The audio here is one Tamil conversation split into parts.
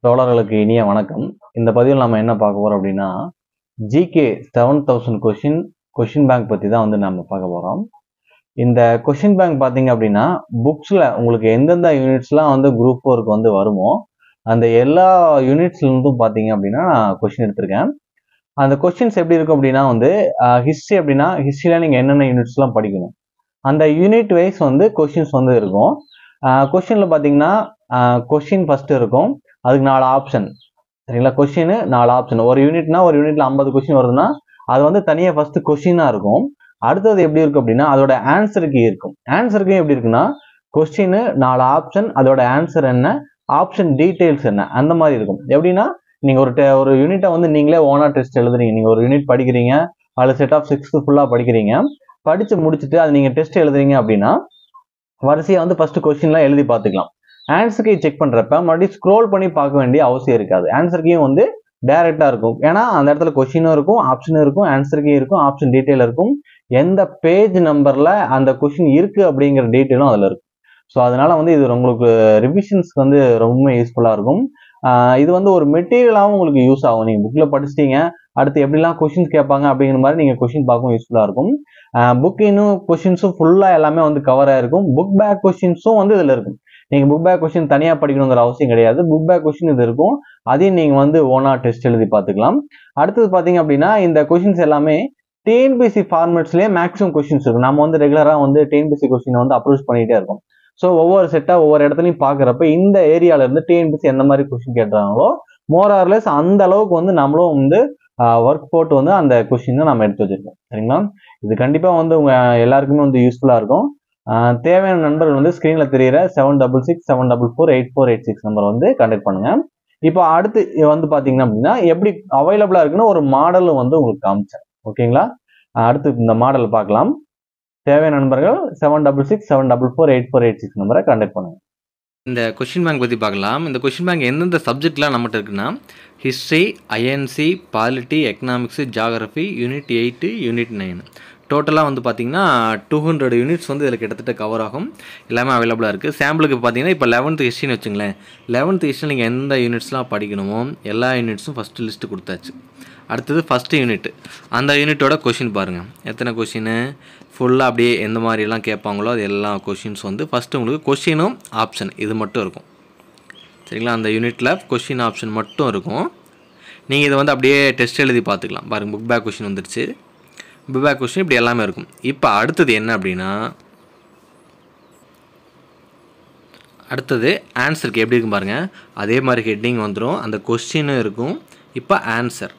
தோழர்களுக்கு இனிய வணக்கம். இந்த பதிவில் நம்ம என்ன பார்க்க போறோம் அப்படின்னா, ஜிகே 7000 கொஷின் பேங்க் பத்தி தான் வந்து நம்ம பார்க்க போறோம். இந்த கொஷின் பேங்க் பார்த்தீங்க அப்படின்னா, புக்ஸ்ல உங்களுக்கு எந்தெந்த யூனிட்ஸ்லாம் வந்து குரூப் 4க்கு வந்து வருமோ, அந்த எல்லா யூனிட்ஸ்ல இருந்தும் பார்த்தீங்க அப்படின்னா நான் கொஷின் எடுத்திருக்கேன். அந்த கொஷின்ஸ் எப்படி இருக்கும் அப்படின்னா வந்து, ஹிஸ்ட்ரி அப்படின்னா ஹிஸ்ட்ரியில நீங்க என்னென்ன யூனிட்ஸ்லாம் படிக்கணும், அந்த யூனிட் வைஸ் வந்து கொஷின்ஸ் வந்து இருக்கும். கொஷின்ல பார்த்தீங்கன்னா கொஷின் ஃபர்ஸ்ட் இருக்கும், அதுக்கு 4 ஆப்ஷன். சரிங்களா? Question 4 option. ஒரு யூனிட்னா ஒரு யூனிட்ல 50 கொஷின் வருதுன்னா அது வந்து தனியாக ஃபர்ஸ்ட் கொஷினா இருக்கும். அடுத்தது எப்படி இருக்கும் அப்படின்னா அதோட ஆன்சர் கீ இருக்கும். ஆன்சர் கீ எப்படி இருக்குன்னா கொஸ்டின் 4 ஆப்ஷன், அதோட ஆன்சர் என்ன, ஆப்ஷன் டீடைல்ஸ் என்ன, அந்த மாதிரி இருக்கும். எப்படின்னா நீங்க ஒரு யூனிட்டை வந்து நீங்களே ஓனா டெஸ்ட் எழுதுறீங்க. நீங்க ஒரு யூனிட் படிக்கிறீங்க, அதில் செட் ஆஃப் 6 ஃபுல்லா படிக்கிறீங்க, படிச்சு முடிச்சுட்டு அது நீங்க டெஸ்ட் எழுதுறீங்க அப்படின்னா வரிசையா வந்து ஃபர்ஸ்ட் கொஸ்டின்லாம் எழுதி பார்த்துக்கலாம். ஆன்சர் கீ செக் பண்றப்ப மறுபடியும் ஸ்க்ரோல் பண்ணி பார்க்க வேண்டிய அவசியம் இருக்காது. ஆன்சர் கீயும் வந்து டைரக்டா இருக்கும். ஏன்னா அந்த இடத்துல கொஸ்டினும் இருக்கும், ஆப்ஷனும் இருக்கும், ஆன்சர் கீ இருக்கும், ஆப்ஷன் டீடைல் இருக்கும், எந்த பேஜ் நம்பர்ல அந்த கொஸ்டின் இருக்கு அப்படிங்கிற டீடைலும் அதுல இருக்கும். ஸோ அதனால வந்து இது உங்களுக்கு ரிவிஷன்ஸ்க்கு வந்து ரொம்ப யூஸ்ஃபுல்லா இருக்கும். இது வந்து ஒரு மெட்டீரியலாகவும் உங்களுக்கு யூஸ் ஆகும். நீங்க புக்ல படிச்சிட்டீங்க, அடுத்து எப்படிலாம் கொஸ்டின்ஸ் கேட்பாங்க அப்படிங்கிற மாதிரி நீங்க கொஸ்டின் பார்க்கவும் யூஸ்ஃபுல்லா இருக்கும். புக் இன்னும் கொஸ்டின்ஸும் ஃபுல்லா எல்லாமே வந்து கவர் ஆயிருக்கும். புக் பேக் கொஸ்டின்ஸும் வந்து இதுல இருக்கும். நீங்க புக் பேக் கொஸ்டின் தனியா படிக்கணுங்கிற அவசியம் கிடையாது. புக் பேக் கொஸ்டின் இது இருக்கும், அதையும் நீங்க வந்து ஓனா டெஸ்ட் எழுதி பார்த்துக்கலாம். அடுத்தது பாத்தீங்க அப்படின்னா இந்த கொஸ்டின்ஸ் எல்லாமே டிஎன்பிஎஸ்சி ஃபார்மேட்ஸ்லயே மேக்ஸிமம் கொஸ்டின்ஸ் இருக்கும். நம்ம வந்து ரெகுலரா வந்து டிஎன்பிஎஸ்சி கொஸ்டின் வந்து அப்ரோச் பண்ணிட்டே இருக்கோம். ஸோ ஒவ்வொரு செட்டா ஒவ்வொரு இடத்துலையும் பாக்குறப்ப இந்த ஏரியால இருந்து டிஎன்பிஎஸ்சி எந்த மாதிரி கொஸ்டின் கேட்டுறாங்களோ மோர் ஆர்லெஸ் அந்த அளவுக்கு வந்து நம்மளும் வந்து ஒர்க் போட்டு வந்து அந்த கொஸ்டினை நம்ம எடுத்து வச்சிருக்கோம். சரிங்களா? இது கண்டிப்பா வந்து உங்க எல்லாருக்குமே வந்து யூஸ்ஃபுல்லா இருக்கும். தேவையான நண்பர்கள் வந்து ஸ்கிரீன்ல தெரியுற 7667448486 நம்பர் வந்து கான்டாக்ட் பண்ணுங்க. இப்போ அடுத்து வந்து பாத்தீங்கன்னா அப்படின்னா எப்படி அவைலபிளா இருக்குன்னு ஒரு மாடலும் வந்து உங்களுக்கு காமிச்சேன். ஓகேங்களா? அடுத்து இந்த மாடல் பார்க்கலாம். தேவையான நண்பர்கள் 7667448486 நம்பரை கான்டாக்ட் பண்ணுங்க. இந்த கொஷின் பேங்க் பற்றி பார்க்கலாம். இந்த கொஷின் பேங்க் எந்தெந்த சப்ஜெக்ட்லாம் நம்மகிட்ட இருக்குன்னா history, INC, polity, economics, geography, unit 8, unit 9 டோட்டலாக வந்து பார்த்திங்கன்னா 200 யூனிட்ஸ் வந்து இதில் கிட்டத்தட்ட கவர் ஆகும். எல்லாமே அவைலபிளாக இருக்குது. சாம்பிளுக்கு பார்த்தீங்கன்னா இப்போ 11th ஹிஸ்ட்ரின்னு வச்சுங்களேன். 11th ஹிஸ்ட்ரியில் நீங்கள் எந்த யூனிட்ஸ்லாம் படிக்கணுமோ எல்லா யூனிட்ஸும் ஃபஸ்ட்டு லிஸ்ட்டு கொடுத்தாச்சு. அடுத்தது ஃபஸ்ட்டு யூனிட், அந்த யூனிட்டோட கொஷின் பாருங்கள். எத்தனை கொஷின்னு ஃபுல்லாக அப்படியே எந்த மாதிரிலாம் கேட்பாங்களோ அது எல்லா கொஷின்ஸ் வந்து ஃபஸ்ட்டு உங்களுக்கு கொஷினும் ஆப்ஷன் இது மட்டும் இருக்கும். சரிங்களா? அந்த யூனிட்டில் கொஷின் ஆப்ஷன் மட்டும் இருக்கும். நீங்கள் இதை வந்து அப்படியே டெஸ்ட் எழுதி பார்த்துக்கலாம். பாருங்கள், புக் பேக் கொஷின் வந்துடுச்சு. புக் பேக் கொஷின் இப்படி எல்லாமே இருக்கும். இப்போ அடுத்தது என்ன அப்படின்னா அடுத்தது ஆன்சருக்கு எப்படி இருக்கும் பாருங்கள். அதே மாதிரி ஹெட்டிங் வந்துடும், அந்த கொஸ்டினும் இருக்கும். இப்போ ஆன்சர்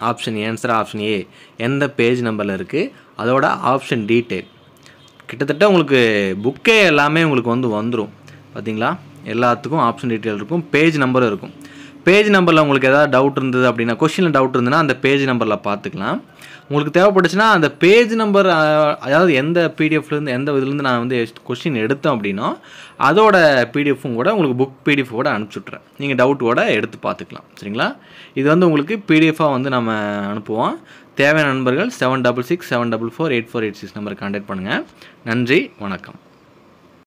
ஆப்ஷன் ஆப்ஷன் ஏ எந்த பேஜ் நம்பரில் இருக்குது, அதோட ஆப்ஷன் டீட்டெயில் கிட்டத்தட்ட உங்களுக்கு புக்கே எல்லாமே உங்களுக்கு வந்து வந்துடும். பார்த்தீங்களா? எல்லாத்துக்கும் ஆப்ஷன் டீட்டெயில் இருக்கும், பேஜ் நம்பரும் இருக்கும். பேஜ் நம்பரில் உங்களுக்கு எதாவது டவுட் இருந்தது அப்படின்னா, கொஷினில் டவுட் இருந்ததுன்னா அந்த பேஜ் நம்பரில் பார்த்துக்கலாம். உங்களுக்கு தேவைப்பட்டுச்சுன்னா அந்த பேஜ் நம்பர், அதாவது எந்த பிடிஎஃப்லேருந்து எந்த இதுலேருந்து நான் வந்து கொஷின் எடுத்தேன் அப்படின்னா அதோட பிடிஎஃப்பும் கூட உங்களுக்கு புக் பிடிஎஃப் கூட அனுப்பிச்சுட்றேன். நீங்கள் டவுட் கூட எடுத்து பார்த்துக்கலாம். சரிங்களா? இது வந்து உங்களுக்கு பிடிஎஃபாக வந்து நம்ம அனுப்புவோம். தேவையான நண்பர்கள் 7667448486 நம்பரை கான்டாக்ட் பண்ணுங்கள். நன்றி, வணக்கம்.